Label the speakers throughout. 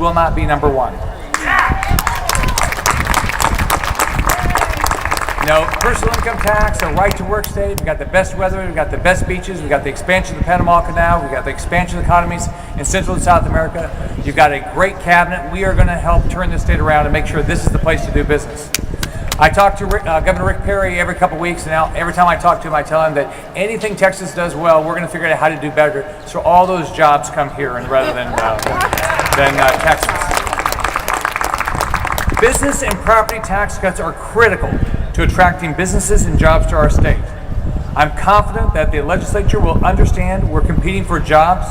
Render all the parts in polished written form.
Speaker 1: will not be number one. You know, personal income tax, a right to work state, we've got the best weather, we've got the best beaches, we've got the expansion of the Panama Canal, we've got the expansion of economies in Central and South America. You've got a great cabinet. We are going to help turn this state around and make sure this is the place to do business. I talk to Governor Rick Perry every couple of weeks, and now every time I talk to him, I tell him that anything Texas does well, we're going to figure out how to do better, so all those jobs come here and rather than Texas. Business and property tax cuts are critical to attracting businesses and jobs to our state. I'm confident that the legislature will understand we're competing for jobs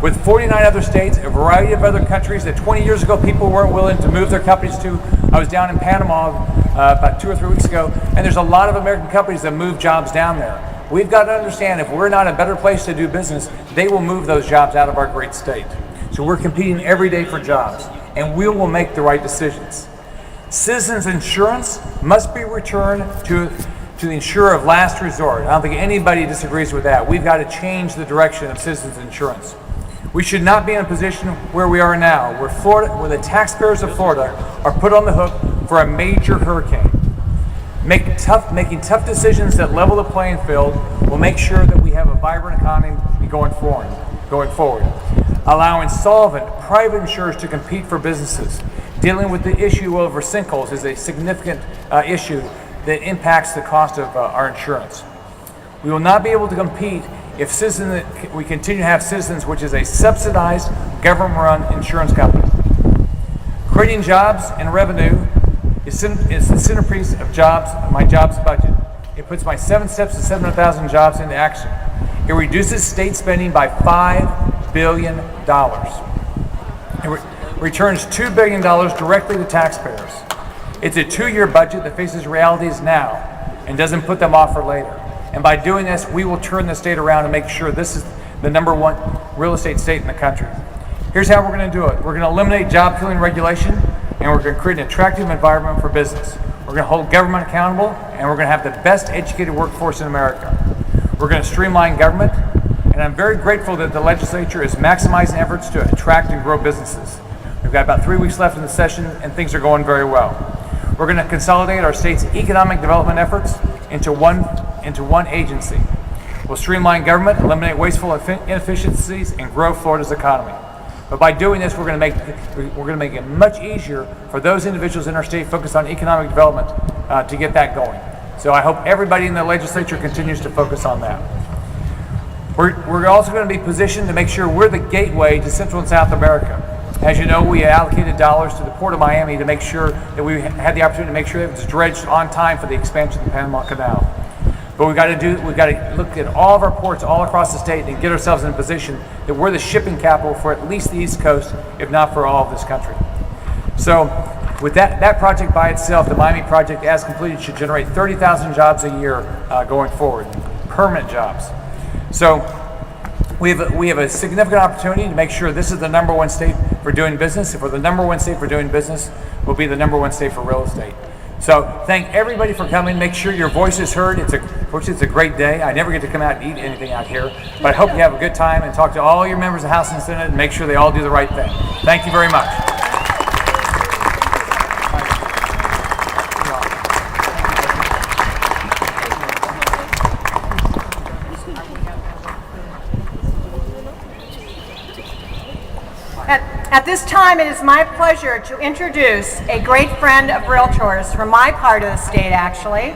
Speaker 1: with 49 other states, a variety of other countries that 20 years ago people weren't willing to move their companies to. I was down in Panama about 2 or 3 weeks ago, and there's a lot of American companies that move jobs down there. We've got to understand if we're not a better place to do business, they will move those jobs out of our great state. So we're competing every day for jobs, and we will make the right decisions. Citizens insurance must be returned to the insurer of last resort. I don't think anybody disagrees with that. We've got to change the direction of citizens insurance. We should not be in a position where we are now, where the taxpayers of Florida are put on the hook for a major hurricane. Making tough decisions that level the playing field will make sure that we have a vibrant economy going forward. Allowing solvent private insurers to compete for businesses. Dealing with the issue over sinkholes is a significant issue that impacts the cost of our insurance. We will not be able to compete if we continue to have Citizens, which is a subsidized, government-run insurance company. Creating jobs and revenue is the centerpiece of my jobs budget. It puts my 7 steps to 700,000 jobs into action. It reduces state spending by $5 billion. It returns $2 billion directly to taxpayers. It's a 2-year budget that faces realities now and doesn't put them off for later. And by doing this, we will turn the state around and make sure this is the #1 real estate state in the country. Here's how we're going to do it. We're going to eliminate job-killing regulation, and we're going to create an attractive environment for business. We're going to hold government accountable, and we're going to have the best educated workforce in America. We're going to streamline government, and I'm very grateful that the legislature is maximizing efforts to attract and grow businesses. We've got about 3 weeks left in the session, and things are going very well. We're going to consolidate our state's economic development efforts into one agency. We'll streamline government, eliminate wasteful inefficiencies, and grow Florida's economy. But by doing this, we're going to make it much easier for those individuals in our state focused on economic development to get that going. So I hope everybody in the legislature continues to focus on that. We're also going to be positioned to make sure we're the gateway to Central and South America. As you know, we allocated dollars to the Port of Miami to make sure that we had the opportunity to make sure that it was dredged on time for the expansion of the Panama Canal. But we've got to look at all of our ports all across the state and get ourselves in a position that we're the shipping capital for at least the East Coast, if not for all of this country. So with that project by itself, the Miami project as completed should generate 30,000 jobs a year going forward, permanent jobs. So we have a significant opportunity to make sure this is the #1 state for doing business. If we're the #1 state for doing business, we'll be the #1 state for real estate. So thank everybody for coming. Make sure your voice is heard. It's a great day. I never get to come out and eat anything out here, but I hope you have a good time and talk to all your members of the House and Senate and make sure they all do the right thing. Thank you very much.
Speaker 2: At this time, it is my pleasure to introduce a great friend of Realtors from my part of the state, actually,